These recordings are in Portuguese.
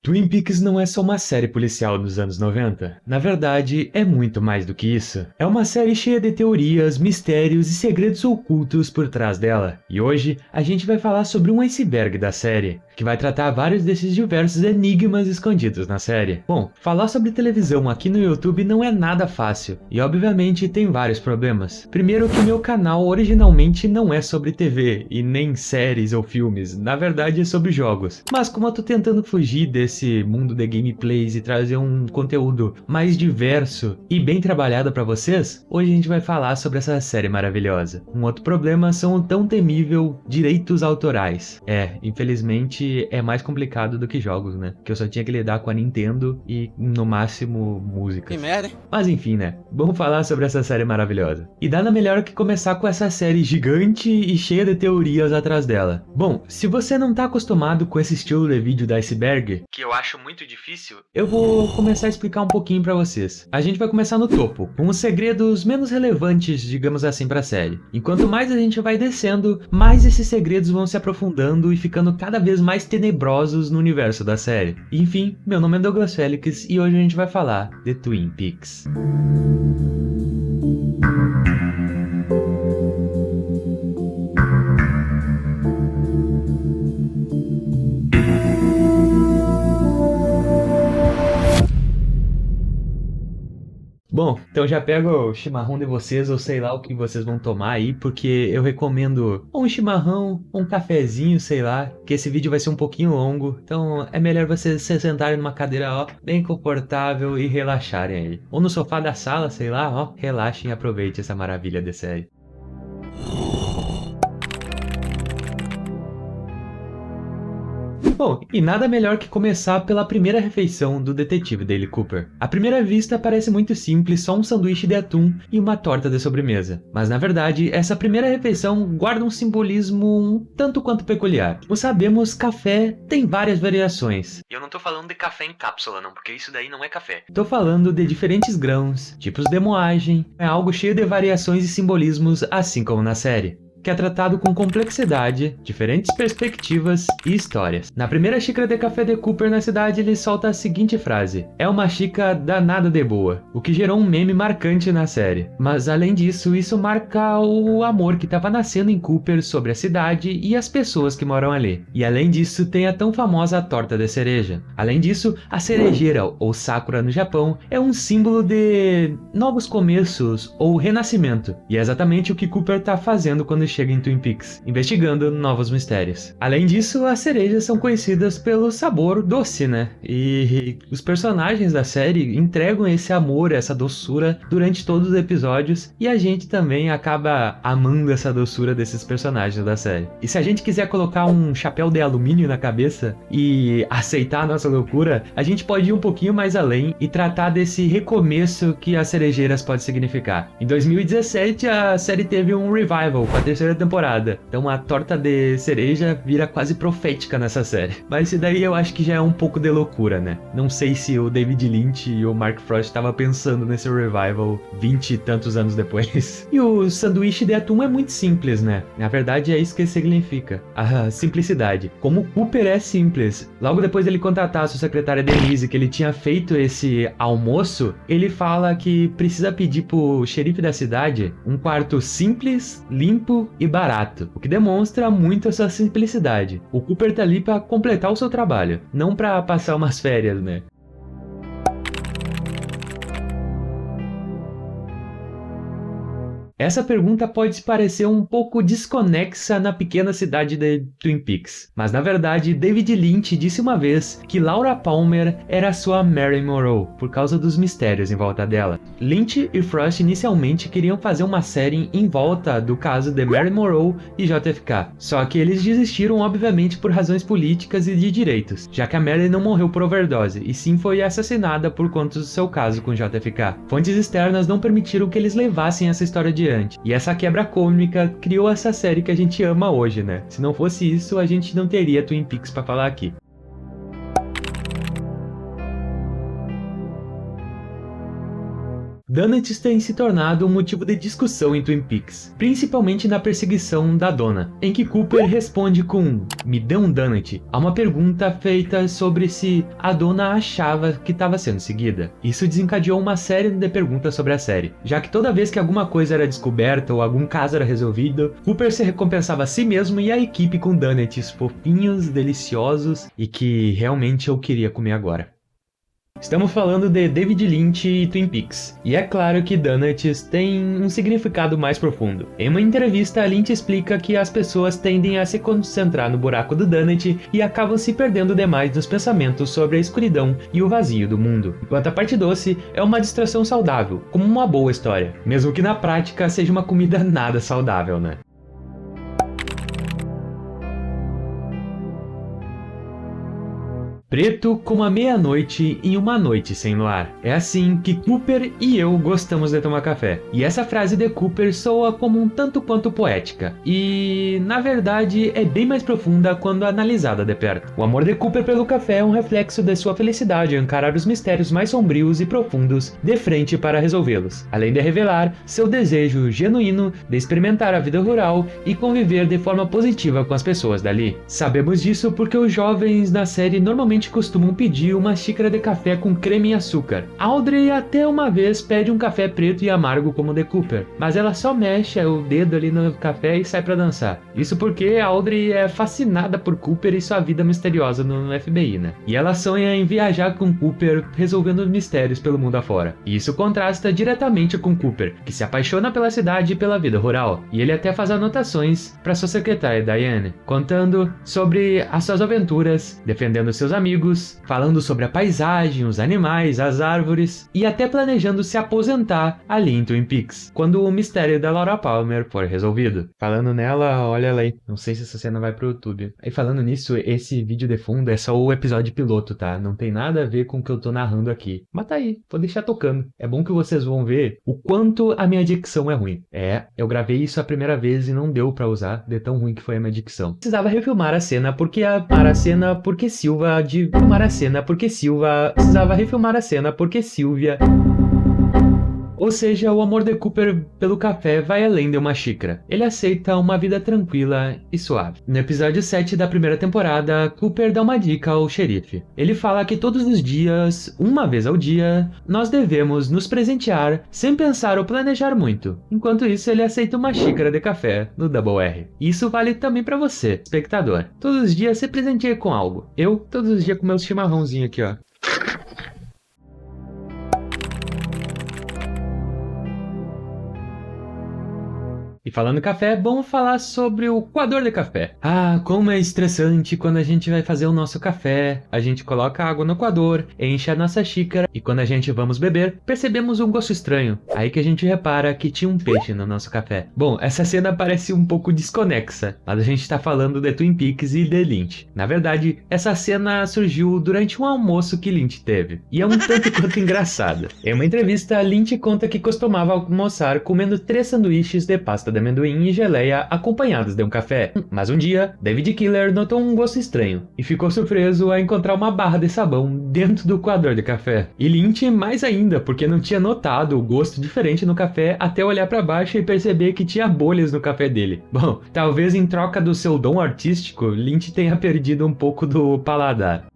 Twin Peaks não é só uma série policial dos anos 90. Na verdade, é muito mais do que isso. É uma série cheia de teorias, mistérios e segredos ocultos por trás dela. E hoje, a gente vai falar sobre um iceberg da série, que vai tratar vários desses diversos enigmas escondidos na série. Bom, falar sobre televisão aqui no YouTube não é nada fácil, e obviamente tem vários problemas. Primeiro que meu canal originalmente não é sobre TV, e nem séries ou filmes, na verdade é sobre jogos. Mas como eu tô tentando fugir desse mundo de gameplays e trazer um conteúdo mais diverso e bem trabalhado pra vocês, hoje a gente vai falar sobre essa série maravilhosa. Um outro problema são o tão temível direitos autorais. Infelizmente é mais complicado do que jogos, né? Que eu só tinha que lidar com a Nintendo e no máximo músicas. Que merda, hein? Mas enfim, né? Vamos falar sobre essa série maravilhosa. E nada melhor que começar com essa série gigante e cheia de teorias atrás dela. Bom, se você não tá acostumado com esse estilo de vídeo da iceberg, que eu acho muito difícil, eu vou começar a explicar um pouquinho pra vocês. A gente vai começar no topo, com os segredos menos relevantes, digamos assim, pra série. Enquanto mais a gente vai descendo, mais esses segredos vão se aprofundando e ficando cada vez mais tenebrosos no universo da série. Enfim, meu nome é Douglas Félix e hoje a gente vai falar de Twin Peaks. Bom, então já pego o chimarrão de vocês, ou sei lá o que vocês vão tomar aí, porque eu recomendo ou um chimarrão, ou um cafezinho, sei lá, que esse vídeo vai ser um pouquinho longo, então é melhor vocês se sentarem numa cadeira, ó, bem confortável e relaxarem aí. Ou no sofá da sala, sei lá, ó, relaxem e aproveitem essa maravilha de série. Bom, e nada melhor que começar pela primeira refeição do detetive Dale Cooper. À primeira vista parece muito simples, só um sanduíche de atum e uma torta de sobremesa. Mas na verdade, essa primeira refeição guarda um simbolismo um tanto quanto peculiar. Como sabemos, café tem várias variações. E eu não tô falando de café em cápsula não, porque isso daí não é café. Tô falando de diferentes grãos, tipos de moagem, é algo cheio de variações e simbolismos, assim como na série, que é tratado com complexidade, diferentes perspectivas e histórias. Na primeira xícara de café de Cooper na cidade, ele solta a seguinte frase: "É uma xícara danada de boa", o que gerou um meme marcante na série. Mas além disso, isso marca o amor que estava nascendo em Cooper sobre a cidade e as pessoas que moram ali. E além disso, tem a tão famosa torta de cereja. Além disso, a cerejeira, ou sakura no Japão, é um símbolo de novos começos ou renascimento. E é exatamente o que Cooper está fazendo quando chega em Twin Peaks, investigando novos mistérios. Além disso, as cerejas são conhecidas pelo sabor doce, né? E os personagens da série entregam esse amor, essa doçura durante todos os episódios, e a gente também acaba amando essa doçura desses personagens da série. E se a gente quiser colocar um chapéu de alumínio na cabeça e aceitar a nossa loucura, a gente pode ir um pouquinho mais além e tratar desse recomeço que as cerejeiras podem significar. Em 2017, a série teve um revival com a terceira temporada, então a torta de cereja vira quase profética nessa série. Mas isso daí eu acho que já é um pouco de loucura, né? Não sei se o David Lynch e o Mark Frost estavam pensando nesse revival 20 e tantos anos depois. E o sanduíche de atum é muito simples, né? Na verdade é isso que significa, a simplicidade. Como o Cooper é simples. Logo depois dele contratar a sua secretária Denise, que ele tinha feito esse almoço, ele fala que precisa pedir pro xerife da cidade um quarto simples, limpo e barato, o que demonstra muito essa simplicidade. O Cooper tá ali para completar o seu trabalho, não para passar umas férias, né? Essa pergunta pode parecer um pouco desconexa na pequena cidade de Twin Peaks, mas na verdade David Lynch disse uma vez que Laura Palmer era sua Marilyn Monroe por causa dos mistérios em volta dela. Lynch e Frost inicialmente queriam fazer uma série em volta do caso de Marilyn Monroe e JFK, só que eles desistiram obviamente por razões políticas e de direitos, já que a Marilyn não morreu por overdose e sim foi assassinada por conta do seu caso com JFK. Fontes externas não permitiram que eles levassem essa história adiante. E essa quebra cômica criou essa série que a gente ama hoje, né? Se não fosse isso, a gente não teria Twin Peaks pra falar aqui. Donuts tem se tornado um motivo de discussão em Twin Peaks, principalmente na perseguição da dona, em que Cooper responde com "me dê um donut" a uma pergunta feita sobre se a dona achava que estava sendo seguida. Isso desencadeou uma série de perguntas sobre a série, já que toda vez que alguma coisa era descoberta ou algum caso era resolvido, Cooper se recompensava a si mesmo e a equipe com donuts fofinhos, deliciosos e que realmente eu queria comer agora. Estamos falando de David Lynch e Twin Peaks, e é claro que donuts têm um significado mais profundo. Em uma entrevista, Lynch explica que as pessoas tendem a se concentrar no buraco do donut e acabam se perdendo demais nos pensamentos sobre a escuridão e o vazio do mundo, enquanto a parte doce é uma distração saudável, como uma boa história, mesmo que na prática seja uma comida nada saudável, né? Preto como a meia-noite em uma noite sem luar. É assim que Cooper e eu gostamos de tomar café. E essa frase de Cooper soa como um tanto quanto poética. E, na verdade, é bem mais profunda quando analisada de perto. O amor de Cooper pelo café é um reflexo de sua felicidade em encarar os mistérios mais sombrios e profundos de frente para resolvê-los, além de revelar seu desejo genuíno de experimentar a vida rural e conviver de forma positiva com as pessoas dali. Sabemos disso porque os jovens na série normalmente costumam pedir uma xícara de café com creme e açúcar. Audrey até uma vez pede um café preto e amargo como o de Cooper, mas ela só mexe o dedo ali no café e sai pra dançar. Isso porque Audrey é fascinada por Cooper e sua vida misteriosa no FBI, né? E ela sonha em viajar com Cooper resolvendo mistérios pelo mundo afora. E isso contrasta diretamente com Cooper, que se apaixona pela cidade e pela vida rural. E ele até faz anotações para sua secretária Diane, contando sobre as suas aventuras, defendendo seus amigos, falando sobre a paisagem, os animais, as árvores e até planejando se aposentar ali em Twin Peaks, quando o mistério da Laura Palmer for resolvido. Falando nela, olha ela aí, não sei se essa cena vai pro YouTube. E falando nisso, esse vídeo de fundo é só o episódio piloto, tá? Não tem nada a ver com o que eu tô narrando aqui. Mas tá aí, vou deixar tocando. É bom que vocês vão ver o quanto a minha dicção é ruim. Eu gravei isso a primeira vez e não deu pra usar, de tão ruim que foi a minha dicção. Precisava refilmar a cena porque Silva de filmar a cena porque Silva precisava refilmar a cena porque Silvia. Ou seja, o amor de Cooper pelo café vai além de uma xícara. Ele aceita uma vida tranquila e suave. No episódio 7 da primeira temporada, Cooper dá uma dica ao xerife. Ele fala que todos os dias, uma vez ao dia, nós devemos nos presentear sem pensar ou planejar muito. Enquanto isso, ele aceita uma xícara de café no Double R. Isso vale também para você, espectador. Todos os dias se presenteie com algo. Eu, todos os dias com meu chimarrãozinho aqui, ó. E falando em café, vamos falar sobre o coador de café. Ah, como é estressante quando a gente vai fazer o nosso café, a gente coloca água no coador, enche a nossa xícara e quando a gente vamos beber, percebemos um gosto estranho. Aí que a gente repara que tinha um peixe no nosso café. Bom, essa cena parece um pouco desconexa, mas a gente tá falando de Twin Peaks e de Lynch. Na verdade, essa cena surgiu durante um almoço que Lynch teve, e é um tanto quanto engraçada. Em uma entrevista, Lynch conta que costumava almoçar comendo 3 sanduíches de pasta de amendoim e geleia acompanhados de um café. Mas um dia, David Killer notou um gosto estranho e ficou surpreso a encontrar uma barra de sabão dentro do coador de café. E Lynch mais ainda, porque não tinha notado o gosto diferente no café até olhar para baixo e perceber que tinha bolhas no café dele. Bom, talvez em troca do seu dom artístico, Lynch tenha perdido um pouco do paladar.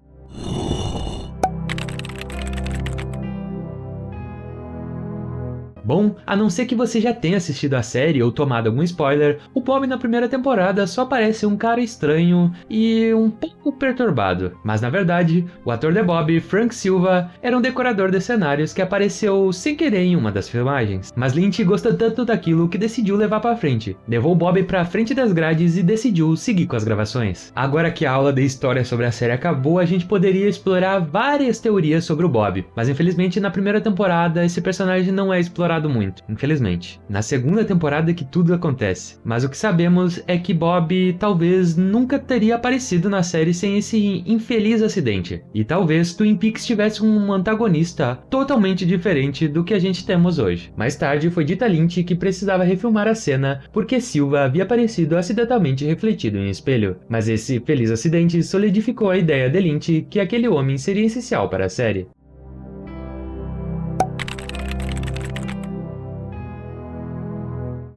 Bom, a não ser que você já tenha assistido a série ou tomado algum spoiler, o Bob na primeira temporada só parece um cara estranho e um pouco perturbado. Mas na verdade, o ator de Bob, Frank Silva, era um decorador de cenários que apareceu sem querer em uma das filmagens. Mas Lynch gosta tanto daquilo que decidiu levar pra frente. Levou Bob pra frente das grades e decidiu seguir com as gravações. Agora que a aula de história sobre a série acabou, a gente poderia explorar várias teorias sobre o Bob. Mas infelizmente na primeira temporada esse personagem não é explorado muito, infelizmente. Na segunda temporada é que tudo acontece, mas o que sabemos é que Bob talvez nunca teria aparecido na série sem esse infeliz acidente, e talvez Twin Peaks tivesse um antagonista totalmente diferente do que a gente temos hoje. Mais tarde foi dito a Lynch que precisava refilmar a cena porque Silva havia aparecido acidentalmente refletido em um espelho, mas esse feliz acidente solidificou a ideia de Lynch que aquele homem seria essencial para a série.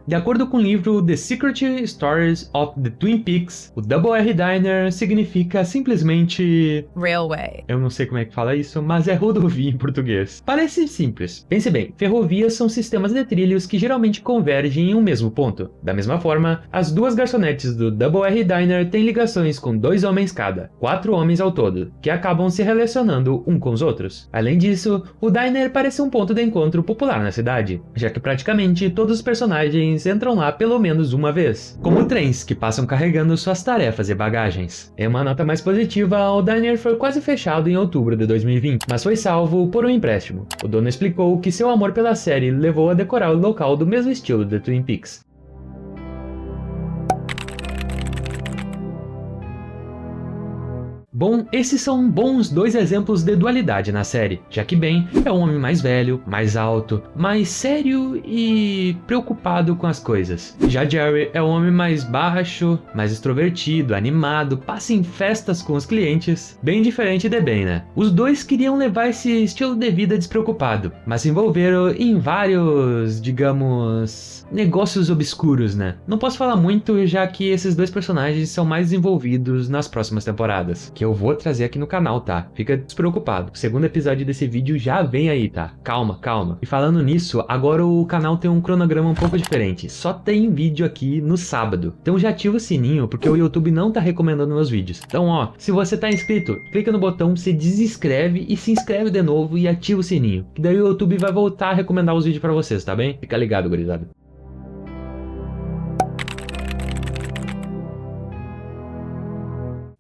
De acordo com o livro The Secret Stories of the Twin Peaks, o Double R Diner significa simplesmente... Railway. Eu não sei como é que fala isso, mas é rodovia em português. Parece simples. Pense bem, ferrovias são sistemas de trilhos que geralmente convergem em um mesmo ponto. Da mesma forma, as duas garçonetes do Double R Diner têm ligações com 2 homens cada, 4 homens ao todo, que acabam se relacionando um com os outros. Além disso, o diner parece um ponto de encontro popular na cidade, já que praticamente todos os personagens entram lá pelo menos uma vez, como trens que passam carregando suas tarefas e bagagens. Em uma nota mais positiva, o diner foi quase fechado em outubro de 2020, mas foi salvo por um empréstimo. O dono explicou que seu amor pela série levou a decorar o local do mesmo estilo de Twin Peaks. Bom, esses são bons 2 exemplos de dualidade na série, já que Ben é um homem mais velho, mais alto, mais sério e preocupado com as coisas. Já Jerry é um homem mais baixo, mais extrovertido, animado, passa em festas com os clientes, bem diferente de Ben, né? Os dois queriam levar esse estilo de vida despreocupado, mas se envolveram em vários, digamos, negócios obscuros, né? Não posso falar muito, já que esses 2 personagens são mais envolvidos nas próximas temporadas, que eu vou trazer aqui no canal, tá? Fica despreocupado. O segundo episódio desse vídeo já vem aí, tá? Calma, calma. E falando nisso, agora o canal tem um cronograma um pouco diferente. Só tem vídeo aqui no sábado. Então já ativa o sininho, porque o YouTube não tá recomendando meus vídeos. Então, ó, se você tá inscrito, clica no botão, se desinscreve e se inscreve de novo e ativa o sininho. Que daí o YouTube vai voltar a recomendar os vídeos pra vocês, tá bem? Fica ligado, gurizada.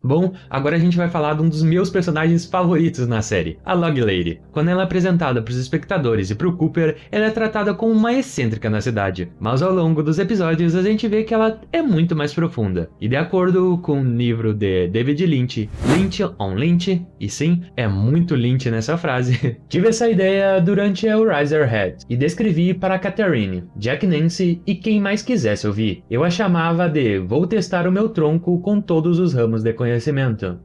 Bom, agora a gente vai falar de um dos meus personagens favoritos na série, a Log Lady. Quando ela é apresentada para os espectadores e para o Cooper, ela é tratada como uma excêntrica na cidade, mas ao longo dos episódios a gente vê que ela é muito mais profunda. E de acordo com o livro de David Lynch, Lynch on Lynch, e sim, é muito Lynch nessa frase, tive essa ideia durante o Razorhead e descrevi para Catherine, Jack Nancy e quem mais quisesse ouvir. Eu a chamava de Vou testar o meu tronco com todos os ramos de conhecimento.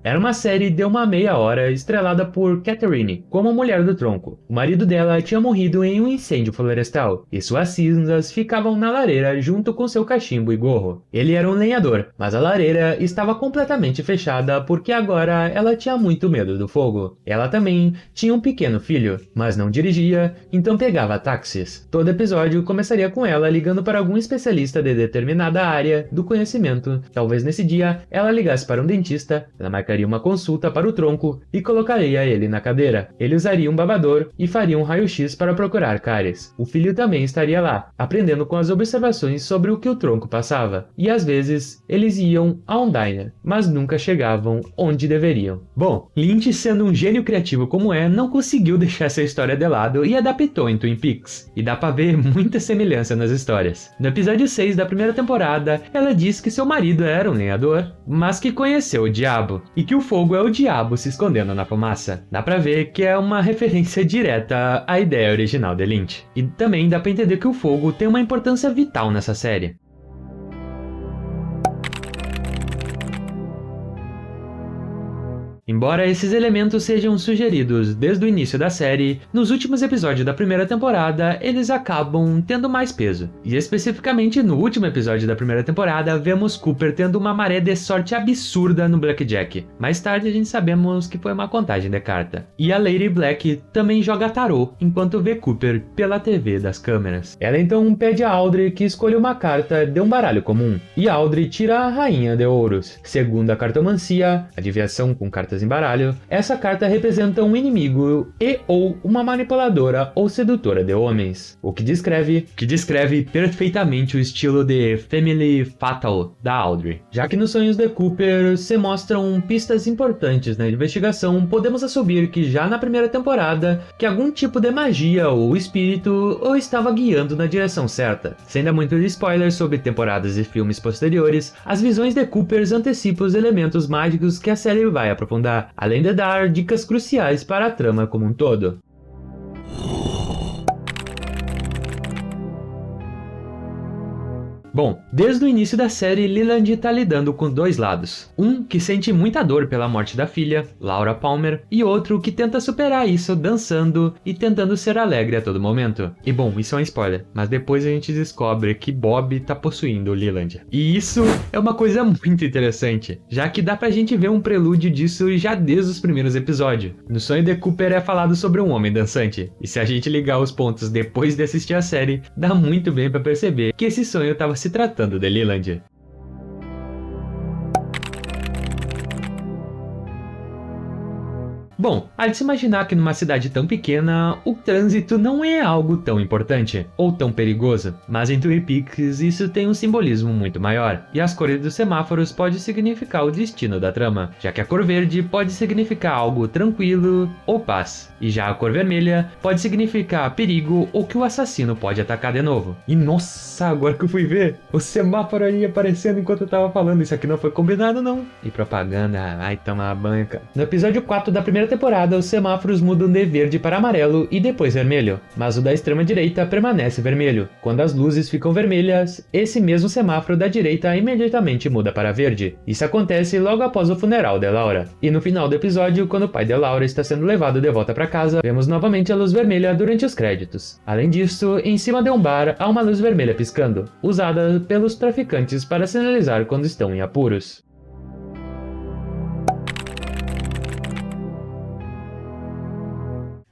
Era uma série de uma meia hora estrelada por Catherine como a mulher do tronco. O marido dela tinha morrido em um incêndio florestal e suas cinzas ficavam na lareira junto com seu cachimbo e gorro. Ele era um lenhador, mas a lareira estava completamente fechada porque agora ela tinha muito medo do fogo. Ela também tinha um pequeno filho, mas não dirigia, então pegava táxis. Todo episódio começaria com ela ligando para algum especialista de determinada área do conhecimento. Talvez nesse dia ela ligasse para um dentista. Ela marcaria uma consulta para o tronco e colocaria ele na cadeira. Ele usaria um babador e faria um raio-x para procurar cáries. O filho também estaria lá, aprendendo com as observações sobre o que o tronco passava. E às vezes, eles iam a um diner, mas nunca chegavam onde deveriam. Bom, Lynch, sendo um gênio criativo como é, não conseguiu deixar essa história de lado e adaptou em Twin Peaks. E dá pra ver muita semelhança nas histórias. No episódio 6 da primeira temporada, ela diz que seu marido era um lenhador, mas que conheceu o diabo, e que o fogo é o diabo se escondendo na fumaça. Dá pra ver que é uma referência direta à ideia original de Lynch. E também dá pra entender que o fogo tem uma importância vital nessa série. Embora esses elementos sejam sugeridos desde o início da série, nos últimos episódios da primeira temporada, eles acabam tendo mais peso. E especificamente no último episódio da primeira temporada, vemos Cooper tendo uma maré de sorte absurda no Blackjack. Mais tarde a gente sabemos que foi uma contagem de carta. E a Lady Black também joga tarô enquanto vê Cooper pela TV das câmeras. Ela então pede a Audrey que escolha uma carta de um baralho comum. E Audrey tira a Rainha de Ouros. Segundo a cartomancia, adivinhação com cartas em baralho, essa carta representa um inimigo e ou uma manipuladora ou sedutora de homens, o que descreve perfeitamente o estilo de Family Fatal da Audrey. Já que nos sonhos de Cooper se mostram pistas importantes na investigação, podemos assumir que já na primeira temporada que algum tipo de magia ou espírito o estava guiando na direção certa. Sem dar muitos spoilers sobre temporadas e filmes posteriores, as visões de Cooper antecipam os elementos mágicos que a série vai aprofundar, além de dar dicas cruciais para a trama como um todo. Bom, desde o início da série, Leland tá lidando com dois lados. Um que sente muita dor pela morte da filha, Laura Palmer, e outro que tenta superar isso dançando e tentando ser alegre a todo momento. E bom, isso é um spoiler, mas depois a gente descobre que Bob tá possuindo o Leland. E isso é uma coisa muito interessante, já que dá pra gente ver um prelúdio disso já desde os primeiros episódios. No sonho de Cooper é falado sobre um homem dançante, e se a gente ligar os pontos depois de assistir a série, dá muito bem pra perceber que esse sonho tava se tratando de Leland. Bom, há de se imaginar que numa cidade tão pequena, o trânsito não é algo tão importante, ou tão perigoso, mas em Twin Peaks isso tem um simbolismo muito maior, e as cores dos semáforos podem significar o destino da trama, já que a cor verde pode significar algo tranquilo ou paz, e já a cor vermelha pode significar perigo ou que o assassino pode atacar de novo. E nossa, agora que eu fui ver, o semáforo ali aparecendo enquanto eu tava falando, isso aqui não foi combinado não. E propaganda, ai tomar banho, cara. No episódio 4 da primeira temporada, os semáforos mudam de verde para amarelo e depois vermelho, mas o da extrema direita permanece vermelho. Quando as luzes ficam vermelhas, esse mesmo semáforo da direita imediatamente muda para verde. Isso acontece logo após o funeral de Laura. E no final do episódio, quando o pai de Laura está sendo levado de volta para casa, vemos novamente a luz vermelha durante os créditos. Além disso, em cima de um bar há uma luz vermelha piscando, usada pelos traficantes para sinalizar quando estão em apuros.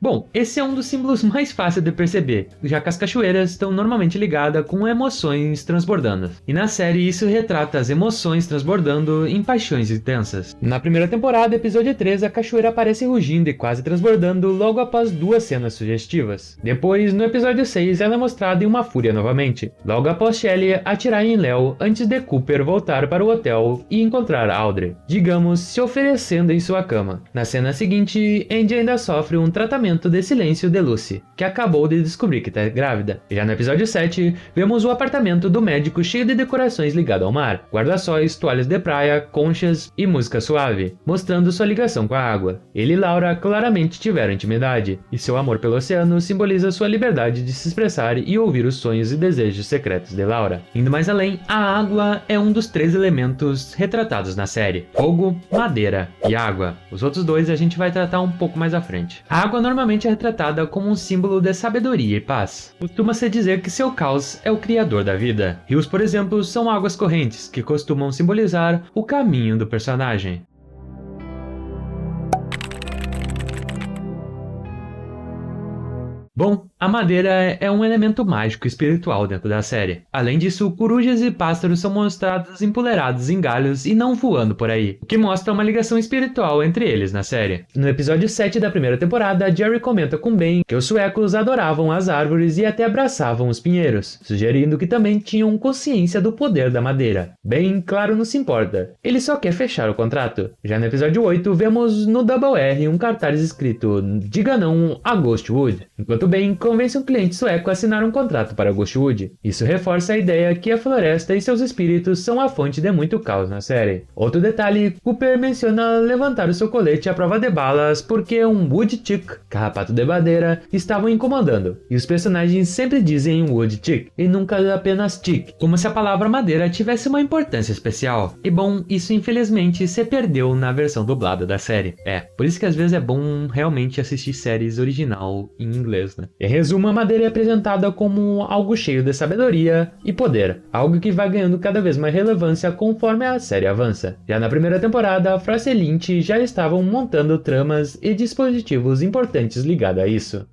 Bom, esse é um dos símbolos mais fáceis de perceber, já que as cachoeiras estão normalmente ligadas com emoções transbordando. E na série isso retrata as emoções transbordando em paixões intensas. Na primeira temporada, episódio 3, a cachoeira aparece rugindo e quase transbordando logo após duas cenas sugestivas. Depois, no episódio 6, ela é mostrada em uma fúria novamente, logo após Shelley atirar em Léo antes de Cooper voltar para o hotel e encontrar Audrey, digamos, se oferecendo em sua cama. Na cena seguinte, Andy ainda sofre um tratamento de silêncio de Lucy, que acabou de descobrir que está grávida. Já no episódio 7, vemos o apartamento do médico cheio de decorações ligado ao mar, guarda-sóis, toalhas de praia, conchas e música suave, mostrando sua ligação com a água. Ele e Laura claramente tiveram intimidade, e seu amor pelo oceano simboliza sua liberdade de se expressar e ouvir os sonhos e desejos secretos de Laura. Indo mais além, a água é um dos 3 elementos retratados na série: fogo, madeira e água. Os outros 2 a gente vai tratar um pouco mais à frente. A água normalmente é retratada como um símbolo de sabedoria e paz. Costuma-se dizer que seu caos é o criador da vida. Rios, por exemplo, são águas correntes, que costumam simbolizar o caminho do personagem. Bom, a madeira é um elemento mágico e espiritual dentro da série. Além disso, corujas e pássaros são mostrados empoleirados em galhos e não voando por aí, o que mostra uma ligação espiritual entre eles na série. No episódio 7 da primeira temporada, Jerry comenta com Ben que os suecos adoravam as árvores e até abraçavam os pinheiros, sugerindo que também tinham consciência do poder da madeira. Ben, claro, não se importa. Ele só quer fechar o contrato. Já no episódio 8, vemos no Double R um cartaz escrito "Diga não a Ghostwood", enquanto Ben convence um cliente sueco a assinar um contrato para Ghostwood. Isso reforça a ideia que a floresta e seus espíritos são a fonte de muito caos na série. Outro detalhe, Cooper menciona levantar o seu colete à prova de balas porque um wood chick, carrapato de madeira, estavam incomodando. E os personagens sempre dizem wood chick e nunca apenas chick, como se a palavra madeira tivesse uma importância especial. E bom, isso infelizmente se perdeu na versão dublada da série. Por isso que às vezes é bom realmente assistir séries original em inglês, né? Em resumo, a madeira é apresentada como algo cheio de sabedoria e poder, algo que vai ganhando cada vez mais relevância conforme a série avança. Já na primeira temporada, Frost e Lynch já estavam montando tramas e dispositivos importantes ligados a isso.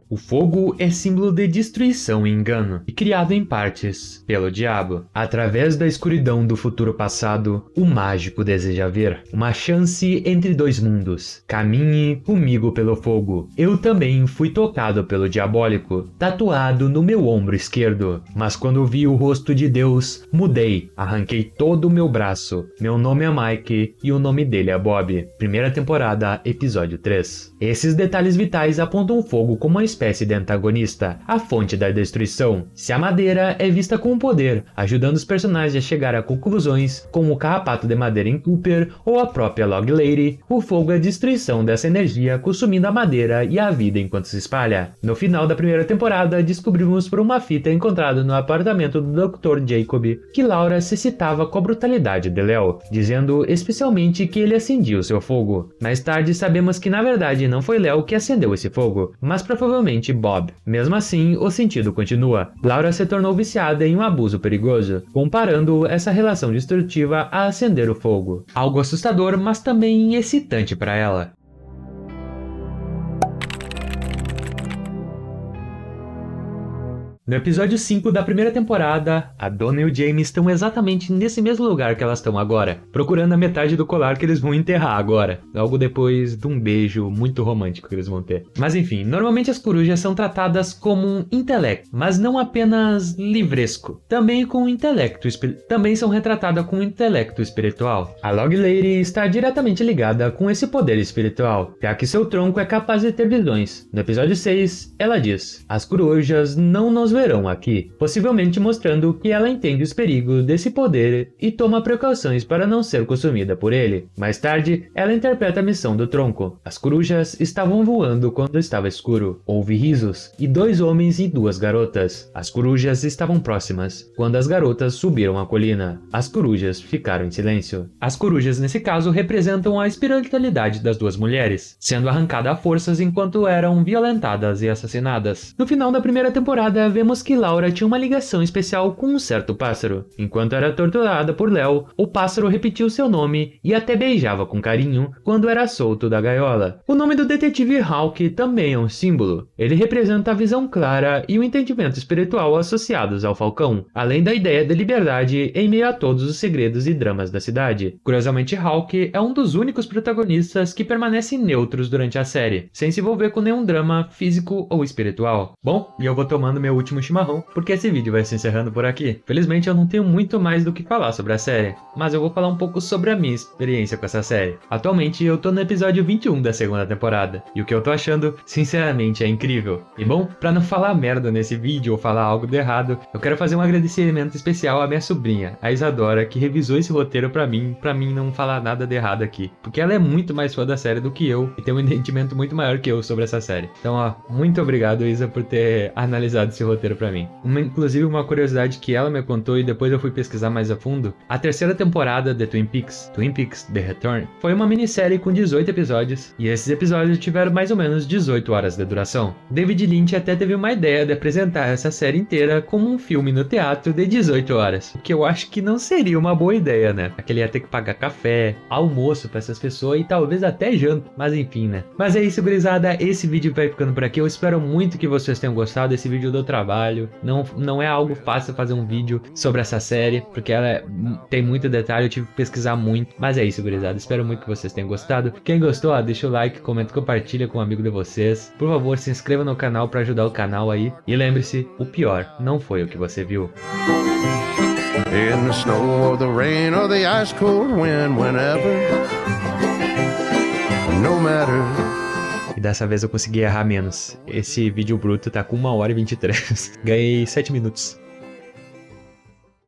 O fogo é símbolo de destruição e engano, e criado em partes pelo diabo. Através da escuridão do futuro passado, o mágico deseja ver uma chance entre dois mundos. Caminhe comigo pelo fogo. Eu também fui tocado pelo diabólico, tatuado no meu ombro esquerdo. Mas quando vi o rosto de Deus, mudei, arranquei todo o meu braço. Meu nome é Mike e o nome dele é Bob. Primeira temporada, episódio 3. Esses detalhes vitais apontam o fogo como uma espécie espécie de antagonista, a fonte da destruição. Se a madeira é vista como poder, ajudando os personagens a chegar a conclusões, como o carrapato de madeira em Cooper ou a própria Log Lady, o fogo é a destruição dessa energia, consumindo a madeira e a vida enquanto se espalha. No final da primeira temporada, descobrimos por uma fita encontrada no apartamento do Dr. Jacob que Laura se citava com a brutalidade de Léo, dizendo especialmente que ele acendia o seu fogo. Mais tarde sabemos que na verdade não foi Léo que acendeu esse fogo, mas provavelmente Bob. Mesmo assim, o sentido continua. Laura se tornou viciada em um abuso perigoso, comparando essa relação destrutiva a acender o fogo. Algo assustador, mas também excitante para ela. No episódio 5 da primeira temporada, a Donna e o Jamie estão exatamente nesse mesmo lugar que elas estão agora, procurando a metade do colar que eles vão enterrar agora, logo depois de um beijo muito romântico que eles vão ter. Mas enfim, normalmente as corujas são tratadas como um intelecto, mas não apenas livresco, também são retratadas com um intelecto espiritual. A Log Lady está diretamente ligada com esse poder espiritual, já que seu tronco é capaz de ter visões. No episódio 6, ela diz: "As corujas não nos verão aqui", possivelmente mostrando que ela entende os perigos desse poder e toma precauções para não ser consumida por ele. Mais tarde, ela interpreta a missão do tronco. As corujas estavam voando quando estava escuro. Houve risos e 2 homens e 2 garotas. As corujas estavam próximas. Quando as garotas subiram a colina, as corujas ficaram em silêncio. As corujas, nesse caso, representam a espiritualidade das 2 mulheres, sendo arrancadas a forças enquanto eram violentadas e assassinadas. No final da primeira temporada, vemos que Laura tinha uma ligação especial com um certo pássaro. Enquanto era torturada por Léo, o pássaro repetiu seu nome e até beijava com carinho quando era solto da gaiola. O nome do detetive Hawk também é um símbolo. Ele representa a visão clara e o entendimento espiritual associados ao falcão, além da ideia de liberdade em meio a todos os segredos e dramas da cidade. Curiosamente, Hawk é um dos únicos protagonistas que permanecem neutros durante a série, sem se envolver com nenhum drama físico ou espiritual. Bom, e eu vou tomando meu último chimarrão, porque esse vídeo vai se encerrando por aqui. Felizmente eu não tenho muito mais do que falar sobre a série, mas eu vou falar um pouco sobre a minha experiência com essa série. Atualmente eu tô no episódio 21 da segunda temporada, e o que eu tô achando, sinceramente, é incrível. E bom, pra não falar merda nesse vídeo ou falar algo de errado, eu quero fazer um agradecimento especial à minha sobrinha, a Isadora, que revisou esse roteiro pra mim não falar nada de errado aqui, porque ela é muito mais fã da série do que eu, e tem um entendimento muito maior que eu sobre essa série. Então, ó, muito obrigado, Isa, por ter analisado esse roteiro pra mim. Inclusive uma curiosidade que ela me contou e depois eu fui pesquisar mais a fundo, a terceira temporada de Twin Peaks The Return, foi uma minissérie com 18 episódios, e esses episódios tiveram mais ou menos 18 horas de duração. David Lynch até teve uma ideia de apresentar essa série inteira como um filme no teatro de 18 horas, o que eu acho que não seria uma boa ideia, né? Porque ele ia ter que pagar café, almoço pra essas pessoas e talvez até janta, mas enfim, né? Mas é isso, gurizada, esse vídeo vai ficando por aqui, eu espero muito que vocês tenham gostado desse vídeo do trabalho. Não é algo fácil fazer um vídeo sobre essa série, porque ela tem muito detalhe, eu tive que pesquisar muito. Mas é isso, gurizada, espero muito que vocês tenham gostado. Quem gostou, ó, deixa o like, comenta, compartilha com um amigo de vocês. Por favor, se inscreva no canal para ajudar o canal aí. E lembre-se, o pior não foi o que você viu. In the snow or the rain or the ice cold wind, whenever, no matter. E dessa vez eu consegui errar menos. Esse vídeo bruto tá com 1h23. Ganhei 7 minutos.